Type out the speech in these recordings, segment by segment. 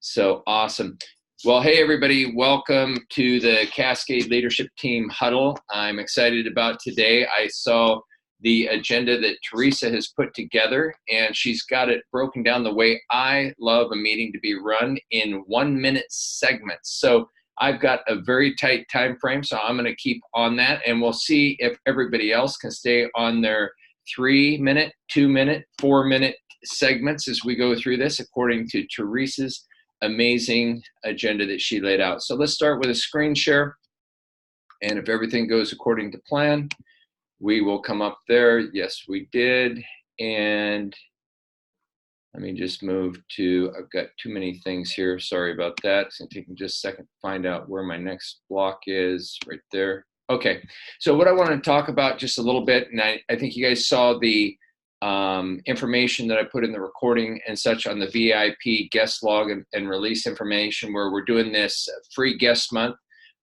So awesome. Well, hey, everybody. Welcome to the Cascade Leadership Team Huddle. I'm excited about today. I saw the agenda that Teresa has put together, and she's got it broken down the way I love a meeting to be run in 1-minute segments. So I've got a very tight time frame, so I'm going to keep on that, and we'll see if everybody else can stay on their 3-minute, 2-minute, 4-minute segments as we go through this according to Teresa's amazing agenda that she laid out. So let's start with a screen share, and if everything goes according to plan, we will come up there. Yes, we did. And let me just move to, I've got too many things here. Sorry about that. It's going to take me just a second to find out where my next block is. Right there. Okay. So what I want to talk about just a little bit, and I think you guys saw the information that I put in the recording and such on the VIP guest log and release information, where we're doing this free guest month.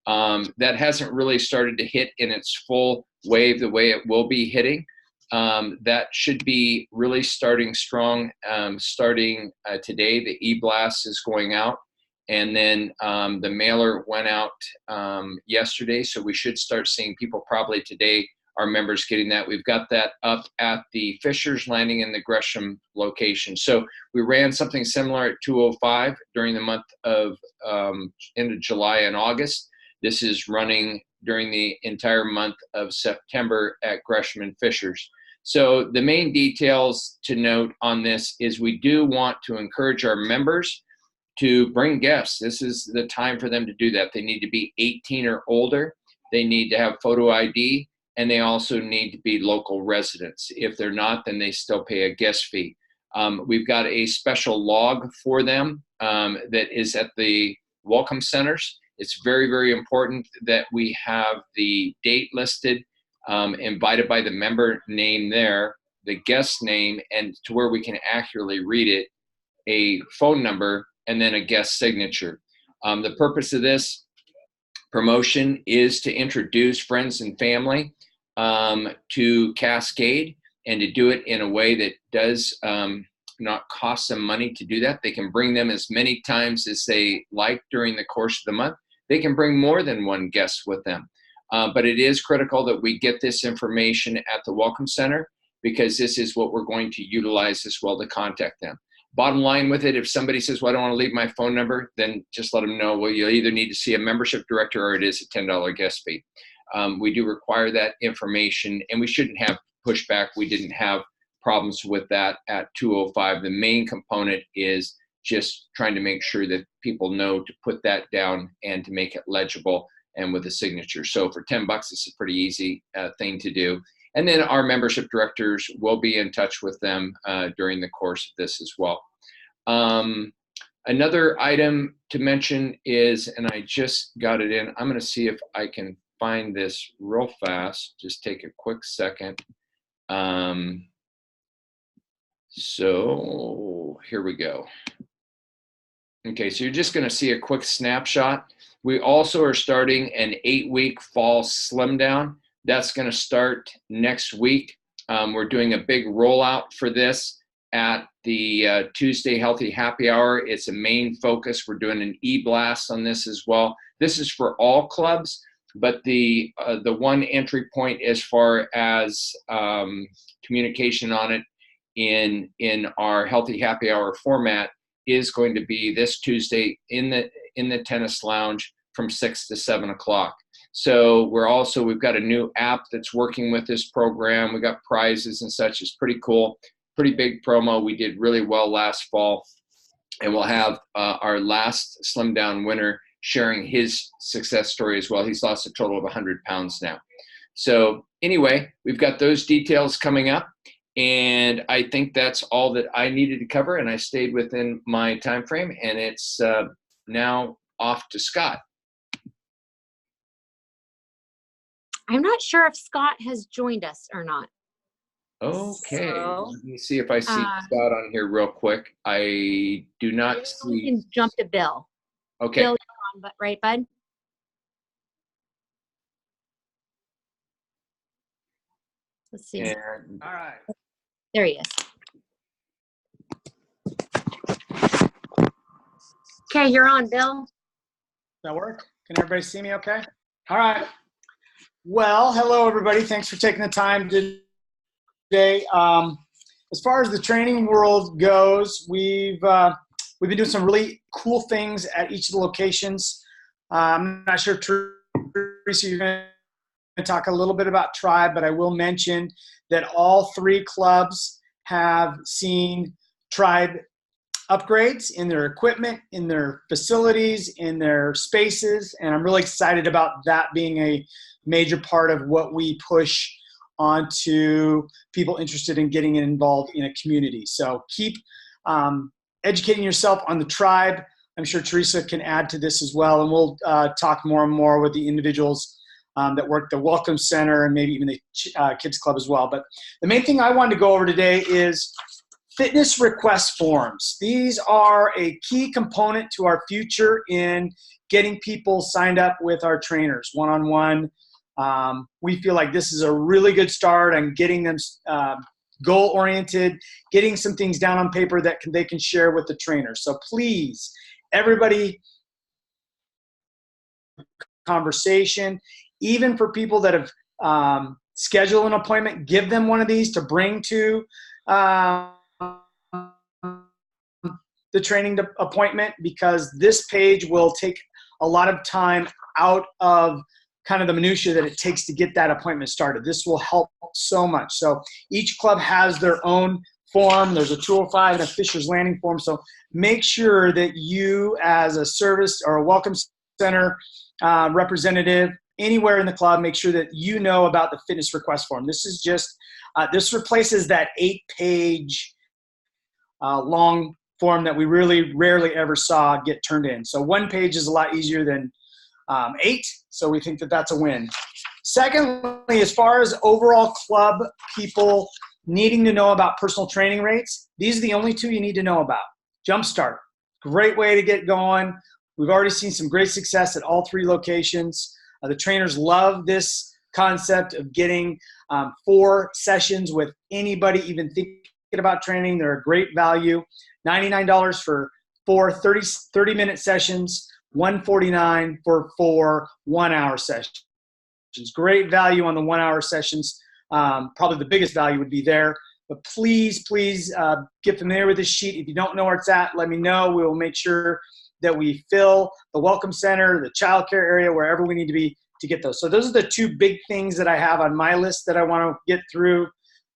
That hasn't really started to hit in its full wave the way it will be hitting. That should be really starting strong starting today. The e-blast is going out, and then the mailer went out yesterday, so we should start seeing people probably today, our members getting that. We've got that up at the Fisher's Landing in the Gresham location. So we ran something similar at 205 during the month of end of July and August. This is running during the entire month of September at Gresham and Fisher's. So the main details to note on this is we do want to encourage our members to bring guests. This is the time for them to do that. They need to be 18 or older. They need to have photo ID, and they also need to be local residents. If they're not, then they still pay a guest fee. We've got a special log for them that is at the welcome centers. It's very, very important that we have the date listed, invited by the member name there, the guest name, and to where we can accurately read it, a phone number, and then a guest signature. The purpose of this promotion is to introduce friends and family to Cascade, and to do it in a way that does not cost them money to do that. They can bring them as many times as they like during the course of the month. They can bring more than one guest with them. But it is critical that we get this information at the Welcome Center, because this is what we're going to utilize as well to contact them. Bottom line with it, if somebody says, well, I don't want to leave my phone number, then just let them know, well, you'll either need to see a membership director or it is a $10 guest fee. We do require that information, and we shouldn't have pushback. We didn't have problems with that at 205. The main component is just trying to make sure that people know to put that down and to make it legible and with a signature. So for $10, it's a pretty easy thing to do. And then our membership directors will be in touch with them during the course of this as well. Another item to mention is, and I just got it in, I'm going to see if I can find this real fast. Just take a quick second. So here we go. Okay, so you're just going to see a quick snapshot. We also are starting an 8-week fall slim down. That's going to start next week. We're doing a big rollout for this at the Tuesday Healthy Happy Hour. It's a main focus. We're doing an e-blast on this as well. This is for all clubs, but the one entry point as far as communication on it in our Healthy Happy Hour format is going to be this Tuesday in the tennis lounge from 6 to 7 o'clock. So we've got a new app that's working with this program. We got prizes and such. It's pretty cool, pretty big promo. We did really well last fall, and we'll have our last slim down winner sharing his success story as well. He's lost a total of 100 pounds now. So anyway, we've got those details coming up. And I think that's all that I needed to cover, and I stayed within my time frame, and it's now off to Scott. I'm not sure if Scott has joined us or not. Okay, so, let me see if I see Scott on here real quick. I do not see. We can jump to Bill. Okay. Bill, you're on, right, bud? Let's see. And, all right. There he is. Okay, you're on, Bill. That work? Can everybody see me okay? All right. Well, hello, everybody. Thanks for taking the time today. As far as the training world goes, we've been doing some really cool things at each of the locations. I'm not sure, Teresa, you're going to talk a little bit about Tribe, but I will mention that all 3 clubs have seen Tribe upgrades in their equipment, in their facilities, in their spaces, and I'm really excited about that being a major part of what we push onto people interested in getting involved in a community. So keep educating yourself on the Tribe. I'm sure Teresa can add to this as well, and we'll talk more and more with the individuals that work the Welcome Center and maybe even the Kids Club as well. But the main thing I wanted to go over today is fitness request forms. These are a key component to our future in getting people signed up with our trainers one-on-one. We feel like this is a really good start on getting them goal-oriented, getting some things down on paper that they can share with the trainer. So please, everybody, conversation, even for people that have scheduled an appointment, give them one of these to bring to the training appointment, because this page will take a lot of time out of kind of the minutia that it takes to get that appointment started. This will help so much. So each club has their own form. There's a 205 and a Fisher's Landing form. So make sure that you, as a service or a Welcome Center representative anywhere in the club, make sure that you know about the fitness request form. This is just, this replaces that 8-page long form that we really rarely ever saw get turned in. So 1 page is a lot easier than 8, so we think that that's a win. Secondly, as far as overall club people needing to know about personal training rates, these are the only 2 you need to know about. Jumpstart, great way to get going. We've already seen some great success at all 3 locations. The trainers love this concept of getting 4 sessions with anybody even thinking about training. They're a great value. $99 for 4 30-minute sessions, $149 for 4 one-hour sessions. Great value on the 1-hour sessions. Probably the biggest value would be there. But please get familiar with this sheet. If you don't know where it's at, let me know. We will make sure that we fill the Welcome Center, the child care area, wherever we need to be to get those. So those are the 2 big things that I have on my list that I want to get through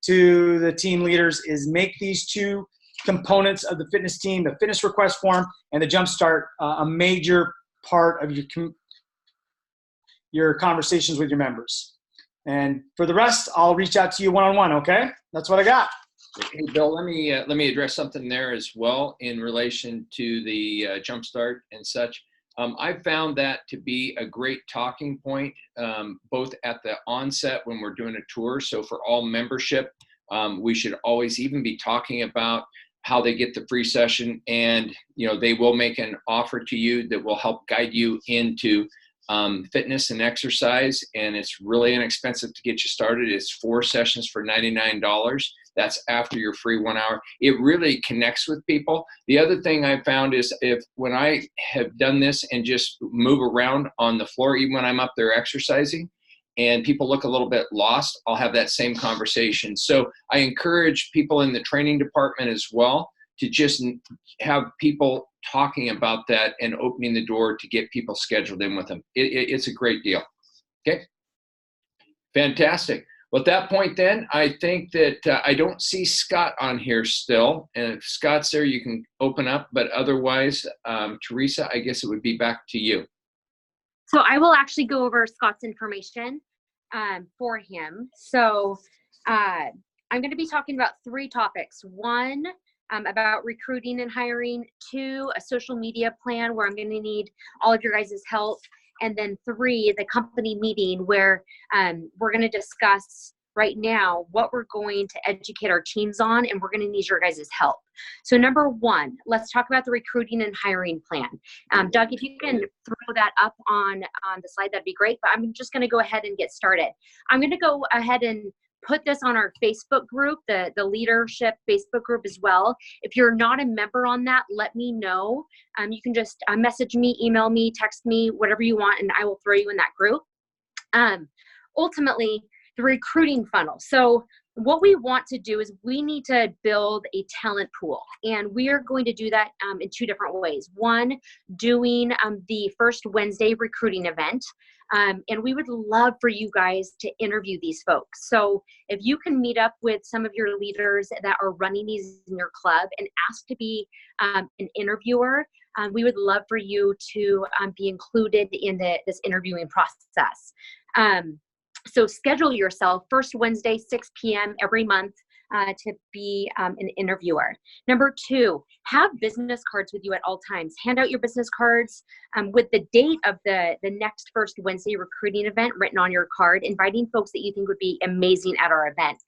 to the team leaders, is make these 2 components of the fitness team, the fitness request form and the Jumpstart, a major part of your conversations with your members. And for the rest, I'll reach out to you one-on-one, okay? That's what I got. Hey, Bill, let me address something there as well in relation to the Jumpstart and such. I found that to be a great talking point, both at the onset when we're doing a tour. So for all membership, we should always even be talking about how they get the free session, and they will make an offer to you that will help guide you into fitness and exercise, and it's really inexpensive to get you started. It's 4 sessions for $99. That's after your free 1 hour. It really connects with people. The other thing I found is when I have done this and just move around on the floor, even when I'm up there exercising, and people look a little bit lost, I'll have that same conversation. So I encourage people in the training department as well to just have people talking about that and opening the door to get people scheduled in with them. It's a great deal. Okay, fantastic. Well, at that point then, I think that I don't see Scott on here still. And if Scott's there, you can open up. But otherwise, Teresa, I guess it would be back to you. So I will actually go over Scott's information for him. So I'm going to be talking about 3 topics. 1, about recruiting and hiring. 2, a social media plan where I'm going to need all of your guys' help. And then 3, the company meeting where we're going to discuss right now what we're going to educate our teams on, and we're going to need your guys' help. So number 1, let's talk about the recruiting and hiring plan. Doug, if you can throw that up on the slide, that'd be great. But I'm just going to go ahead and get started. I'm going to go ahead and put this on our Facebook group, the leadership Facebook group as well. If you're not a member on that, let me know. You can just message me, email me, text me, whatever you want, and I will throw you in that group. Ultimately, the recruiting funnel. So what we want to do is we need to build a talent pool, and we are going to do that in two different ways. One, doing the first Wednesday recruiting event, and we would love for you guys to interview these folks. So if you can meet up with some of your leaders that are running these in your club and ask to be an interviewer, we would love for you to be included in this interviewing process. So schedule yourself first Wednesday, 6 p.m. every month to be an interviewer. Number two, have business cards with you at all times. Hand out your business cards with the date of the next first Wednesday recruiting event written on your card, inviting folks that you think would be amazing at our event,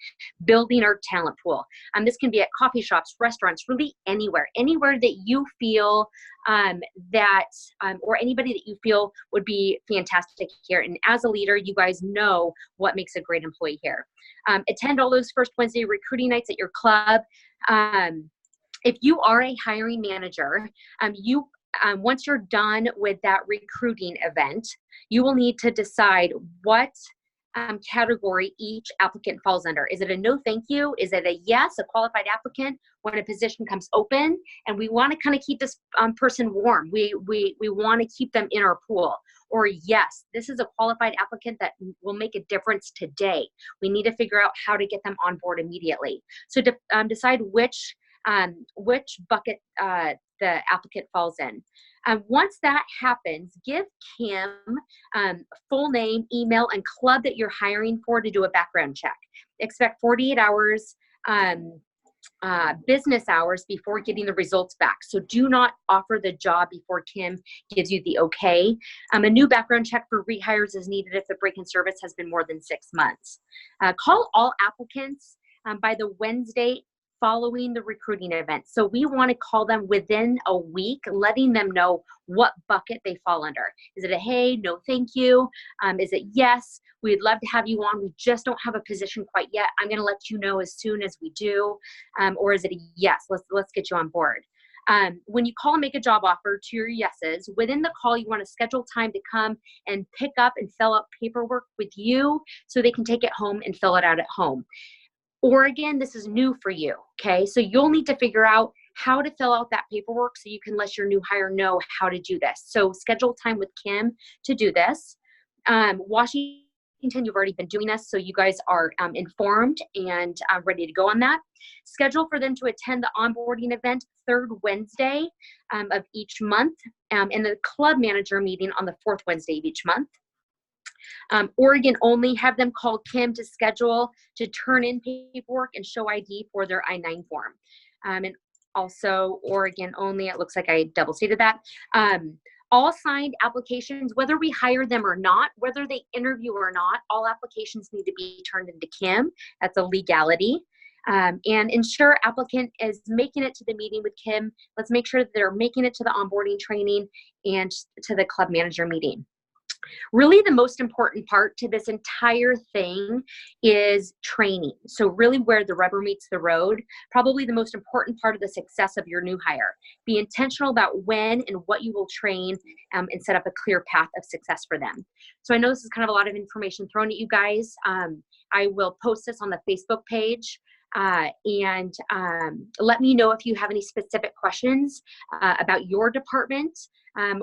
building our talent pool. This can be at coffee shops, restaurants, really anywhere that you feel or anybody that you feel would be fantastic here. And as a leader, you guys know what makes a great employee here. Attend all those first Wednesday recruiting nights at your club. If you are a hiring manager, once you're done with that recruiting event, you will need to decide what category each applicant falls under. Is it a no thank you? Is it a yes, a qualified applicant when a position comes open? And we want to kind of keep this person warm. We want to keep them in our pool. Or yes, this is a qualified applicant that will make a difference today. We need to figure out how to get them on board immediately. So decide which bucket the applicant falls in. Once that happens, give Kim full name, email, and club that you're hiring for to do a background check. Expect 48 hours business hours before getting the results back. So do not offer the job before Kim gives you the okay. A new background check for rehires is needed if the break in service has been more than 6 months. Call all applicants by the Wednesday following the recruiting event. So we want to call them within a week, letting them know what bucket they fall under. Is it a hey, no thank you? Is it yes, we'd love to have you on, we just don't have a position quite yet, I'm going to let you know as soon as we do? Or is it a yes, let's get you on board? When you call and make a job offer to your yeses, within the call, you want to schedule time to come and pick up and fill out paperwork with you so they can take it home and fill it out at home. Or again, this is new for you, okay? So you'll need to figure out how to fill out that paperwork so you can let your new hire know how to do this. So schedule time with Kim to do this. Washington, you've already been doing this, so you guys are informed and ready to go on that. Schedule for them to attend the onboarding event third Wednesday of each month, and the club manager meeting on the fourth Wednesday of each month. Oregon only, have them call Kim to schedule to turn in paperwork and show ID for their I-9 form. And also Oregon only, it looks like I double stated that. All signed applications, whether we hire them or not, whether they interview or not, all applications need to be turned into Kim. That's a legality. And ensure applicant is making it to the meeting with Kim. Let's make sure that they're making it to the onboarding training and to the club manager meeting. Really, the most important part to this entire thing is training. So really where the rubber meets the road, probably the most important part of the success of your new hire. Be intentional about when and what you will train and set up a clear path of success for them. So I know this is kind of a lot of information thrown at you guys. I will post this on the Facebook page. And let me know if you have any specific questions about your department,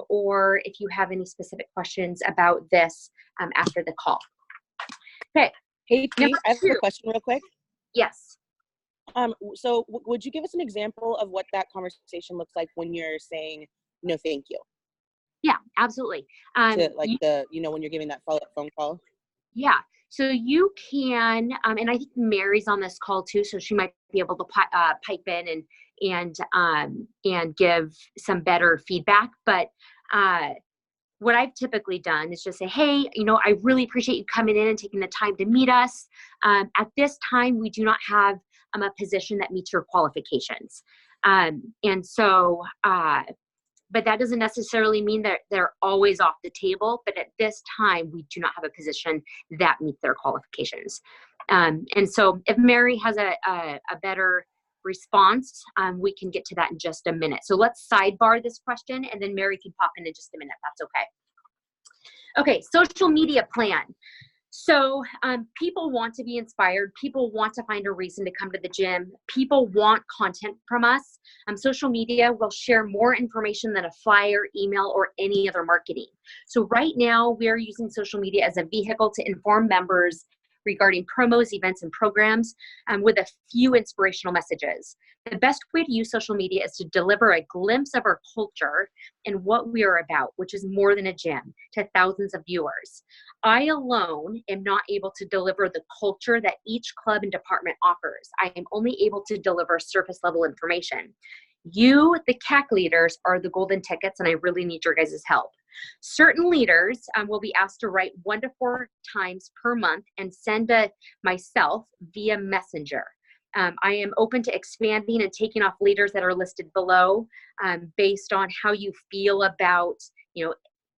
or if you have any specific questions about this after the call. Okay. Hey, Pete, I have a question real quick. Yes. So would you give us an example of what that conversation looks like when you're saying no thank you? Yeah, absolutely. To like when you're giving that follow-up phone call? Yeah. So you can, and I think Mary's on this call too, so she might be able to pipe in and give some better feedback. But what I've typically done is just say, hey, I really appreciate you coming in and taking the time to meet us. At this time, we do not have a position that meets your qualifications. And so, but that doesn't necessarily mean that they're always off the table. But at this time, we do not have a position that meets their qualifications. And so if Mary has a better response, we can get to that in just a minute. So let's sidebar this question, and then Mary can pop in just a minute. That's okay. Okay, social media plan. So people want to be inspired. People want to find a reason to come to the gym. People want content from us. Social media will share more information than a flyer, email, or any other marketing. So right now, we're using social media as a vehicle to inform members regarding promos, events, and programs with a few inspirational messages. The best way to use social media is to deliver a glimpse of our culture and what we are about, which is more than a gym, to thousands of viewers. I alone am not able to deliver the culture that each club and department offers. I am only able to deliver surface level information. You, the CAC leaders, are the golden tickets, and I really need your guys' help. Certain leaders will be asked to write 1 to 4 times per month and send myself via messenger. I am open to expanding and taking off leaders that are listed below based on how you feel about,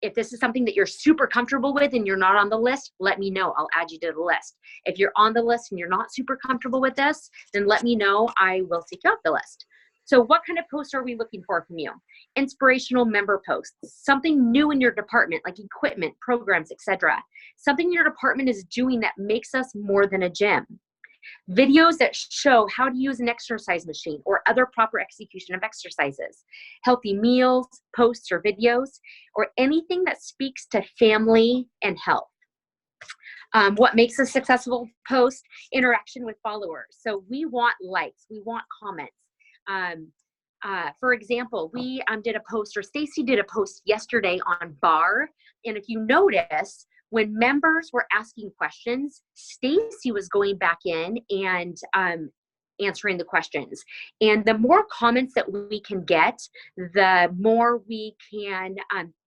if this is something that you're super comfortable with and you're not on the list, let me know. I'll add you to the list. If you're on the list and you're not super comfortable with this, then let me know. I will take you off the list. So what kind of posts are we looking for from you? Inspirational member posts, something new in your department, like equipment, programs, etc. Something your department is doing that makes us more than a gym. Videos that show how to use an exercise machine or other proper execution of exercises. Healthy meals, posts, or videos, or anything that speaks to family and health. What makes a successful post? Interaction with followers. So we want likes, we want comments. For example, we did a post, or Stacy did a post yesterday on bar. And if you notice, when members were asking questions, Stacy was going back in and answering the questions. And the more comments that we can get, the more we can,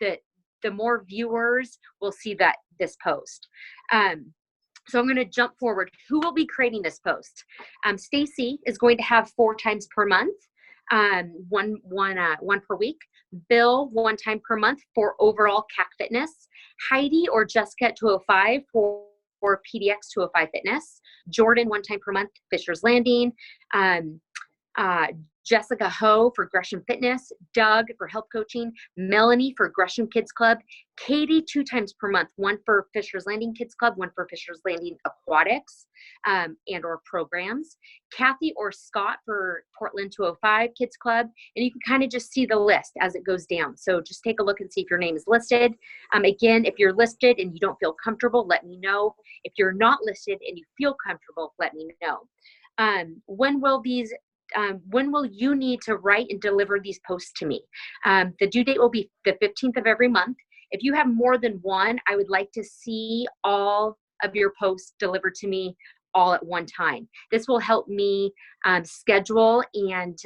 the more viewers will see this post. So I'm going to jump forward. Who will be creating this post? Stacy is going to have 4 times per month, one per week. Bill, 1 time per month for overall CAC fitness. Heidi or Jessica at 205 for PDX 205 fitness. Jordan, 1 time per month, Fisher's Landing. Jessica Ho for Gresham Fitness, Doug for health coaching, Melanie for Gresham Kids Club, Katie 2 times per month, 1 for Fisher's Landing Kids Club, 1 for Fisher's Landing Aquatics and or programs, Kathy or Scott for Portland 205 Kids Club, and you can kind of just see the list as it goes down. So just take a look and see if your name is listed. Again, if you're listed and you don't feel comfortable, let me know. If you're not listed and you feel comfortable, let me know. When will you need to write and deliver these posts to me? The due date will be the 15th of every month. If you have more than one, I would like to see all of your posts delivered to me all at one time. This will help me schedule and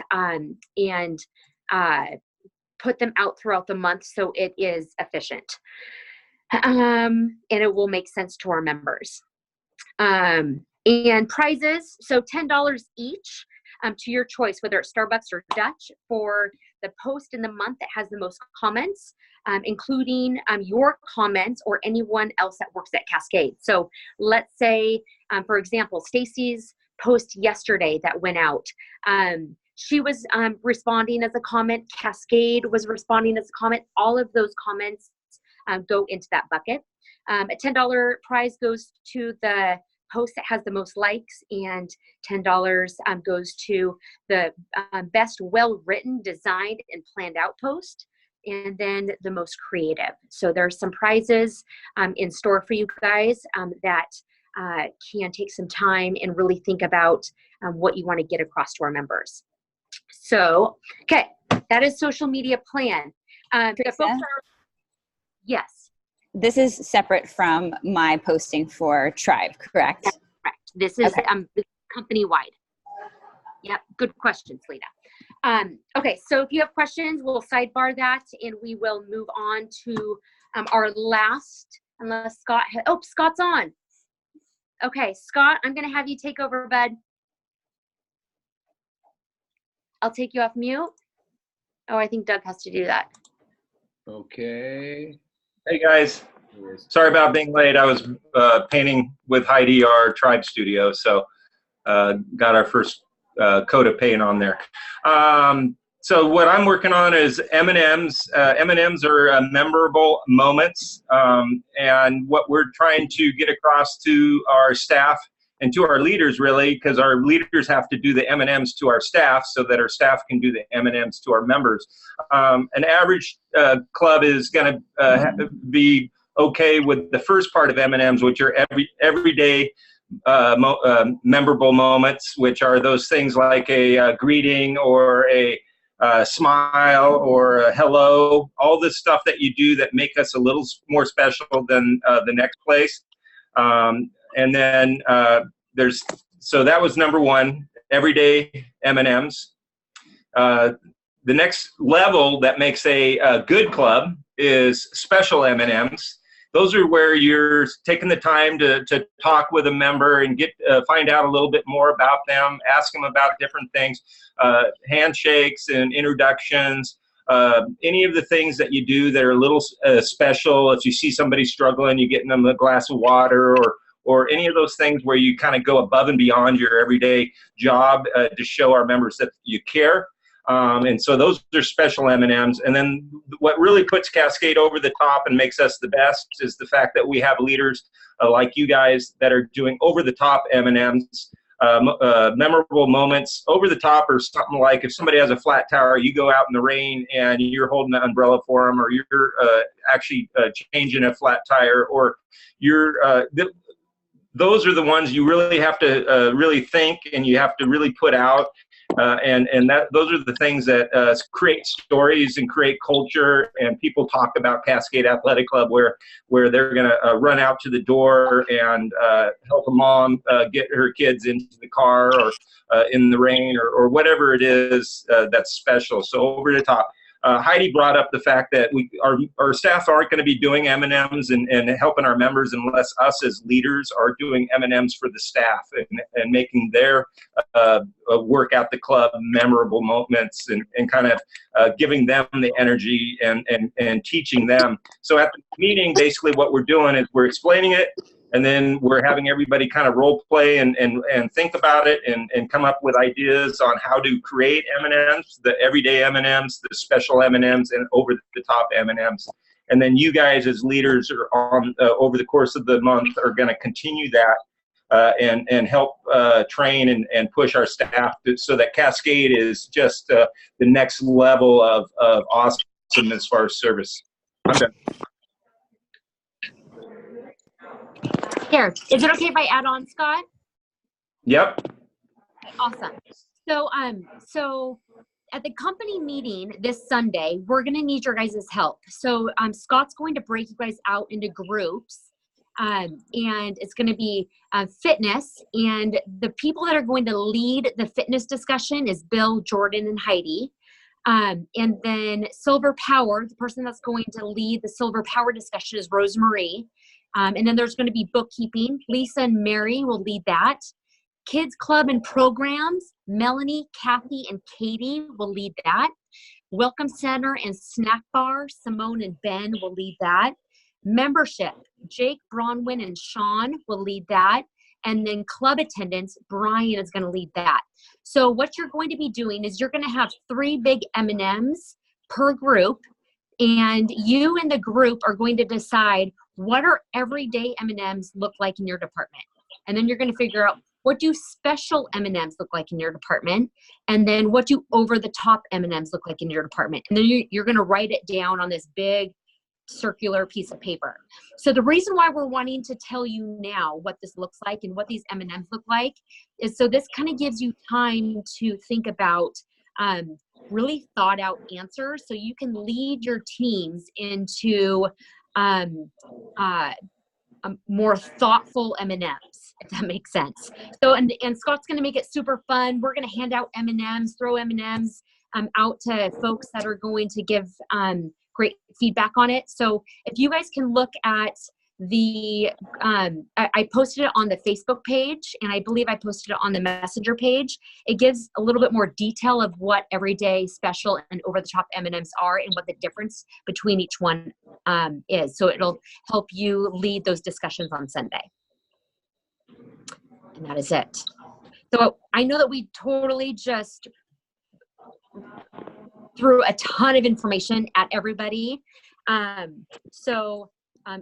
put them out throughout the month so it is efficient. And it will make sense to our members. And prizes, so $10 each. To your choice, whether it's Starbucks or Dutch, for the post in the month that has the most comments, including your comments or anyone else that works at Cascade. So let's say, for example, Stacy's post yesterday that went out, she was responding as a comment, Cascade was responding as a comment. All of those comments go into that bucket. A $10 prize goes to the post that has the most likes, and $10 goes to the best well-written, designed, and planned out post, and then the most creative. So there's some prizes in store for you guys that can take some time and really think about what you want to get across to our members. So, okay, that is social media plan. The folks are, yes. This is separate from my posting for Tribe, correct? That's correct. This is okay. Company-wide. Yep, good questions, Lita. Okay, so if you have questions, we'll sidebar that, and we will move on to our last, unless Scott Scott's on. Okay, Scott, I'm going to have you take over, bud. I'll take you off mute. Oh, I think Doug has to do that. Okay. Hey guys. Sorry about being late. I was painting with Heidi, our tribe studio, so got our first coat of paint on there. So what I'm working on is M&Ms. M&Ms are memorable moments, and what we're trying to get across to our staff and to our leaders, really, because our leaders have to do the M&Ms to our staff so that our staff can do the M&Ms to our members. An average club is going to be okay with the first part of M&Ms, which are everyday memorable moments, which are those things like a greeting or a smile or a hello, all this stuff that you do that make us a little more special than the next place. And then so that was number one, everyday M&Ms. The next level that makes a good club is special M&Ms. Those are where you're taking the time to talk with a member and find out a little bit more about them, ask them about different things, handshakes and introductions, any of the things that you do that are a little special. If you see somebody struggling, you get them a glass of water, or any of those things where you kind of go above and beyond your everyday job to show our members that you care. And so those are special M&Ms. And then what really puts Cascade over the top and makes us the best is the fact that we have leaders like you guys that are doing over the top M&Ms, memorable moments. Over the top or something like if somebody has a flat tire, you go out in the rain and you're holding an umbrella for them, or you're actually changing a flat tire, or you're those are the ones you really have to really think and you have to really put out. And those are the things that create stories and create culture, and people talk about Cascade Athletic Club where they're going to run out to the door and help a mom get her kids into the car or in the rain or whatever it is that's special. So over the top. Heidi brought up the fact that our staff aren't going to be doing M&Ms and helping our members unless us as leaders are doing M&Ms for the staff and making their work at the club memorable moments and kind of giving them the energy and teaching them. So at the meeting, basically what we're doing is we're explaining it, and then we're having everybody kind of role play and think about it and come up with ideas on how to create M&Ms, the everyday M&Ms, the special M&Ms, and over the top M&Ms. And then you guys as leaders are on over the course of the month are going to continue that and help train and push our staff so that Cascade is just the next level of awesome as far as service. I'm done. Here, is it okay if I add on, Scott? Yep. Awesome. So, so at the company meeting this Sunday, we're going to need your guys' help. So, Scott's going to break you guys out into groups, and it's going to be fitness. And the people that are going to lead the fitness discussion is Bill, Jordan, and Heidi. And then Silver Power, the person that's going to lead the Silver Power discussion is Rosemarie. And then there's going to be bookkeeping. Lisa and Mary will lead that. Kids Club and Programs, Melanie, Kathy, and Katie will lead that. Welcome Center and Snack Bar, Simone and Ben will lead that. Membership, Jake, Bronwyn, and Sean will lead that. And then club attendance, Brian is going to lead that. So what you're going to be doing is you're going to have 3 big M&Ms per group. And you and the group are going to decide what are everyday M&Ms look like in your department. And then you're going to figure out what do special M&Ms look like in your department. And then what do over the top M&Ms look like in your department. And then you're going to write it down on this big circular piece of paper. So the reason why we're wanting to tell you now what this looks like and what these M&Ms look like is so this kind of gives you time to think about really thought out answers so you can lead your teams into more thoughtful M&Ms, if that makes sense. So, and Scott's going to make it super fun. We're going to hand out M&Ms, throw M&Ms out to folks that are going to give great feedback on it. So if you guys can look at the, I posted it on the Facebook page, and I believe I posted it on the Messenger page. It gives a little bit more detail of what everyday, special, and over-the-top M&Ms are and what the difference between each one is. So it'll help you lead those discussions on Sunday. And that is it. So I know that we totally just threw a ton of information at everybody.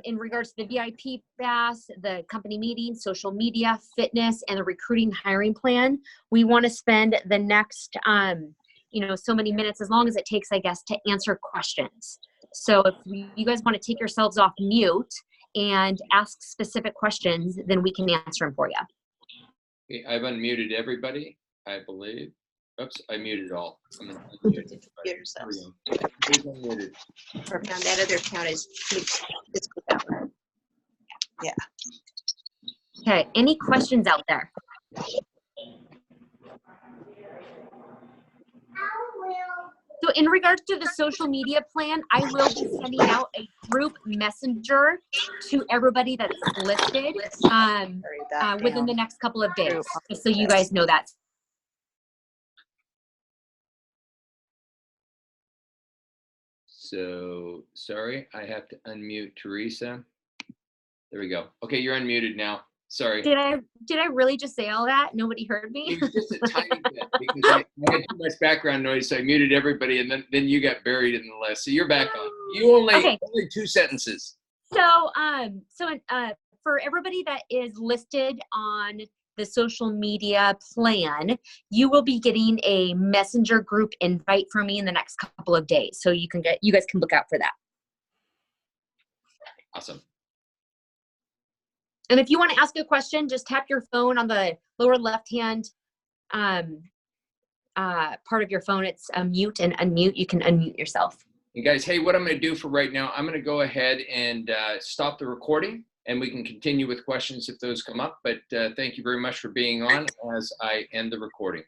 In regards to the VIP pass, the company meeting, social media, fitness, and the recruiting hiring plan, we want to spend the next, so many minutes, as long as it takes, I guess, to answer questions. So if you guys want to take yourselves off mute and ask specific questions, then we can answer them for you. Okay, I've unmuted everybody, I believe. Oops, I muted all. I'm gonna unmute everybody. Who's unmuted? Or found that other account is just click that one. Yeah. Okay, any questions out there? So in regards to the social media plan, I will be sending out a group messenger to everybody that's listed within the next couple of days, just so you guys know that. So, sorry, I have to unmute Teresa. There we go. Okay, you're unmuted now. Sorry. Did I really just say all that? Nobody heard me? It was just a tiny bit because I had too much background noise, so I muted everybody, and then you got buried in the list. So you're back on. You only 2 sentences. So for everybody that is listed on the social media plan, you will be getting a messenger group invite from me in the next couple of days. So you guys can look out for that. Awesome. And if you want to ask a question, just tap your phone on the lower left-hand part of your phone. It's mute and unmute. You can unmute yourself. And guys, hey, what I'm going to do for right now, I'm going to go ahead and stop the recording, and we can continue with questions if those come up. But thank you very much for being on as I end the recording.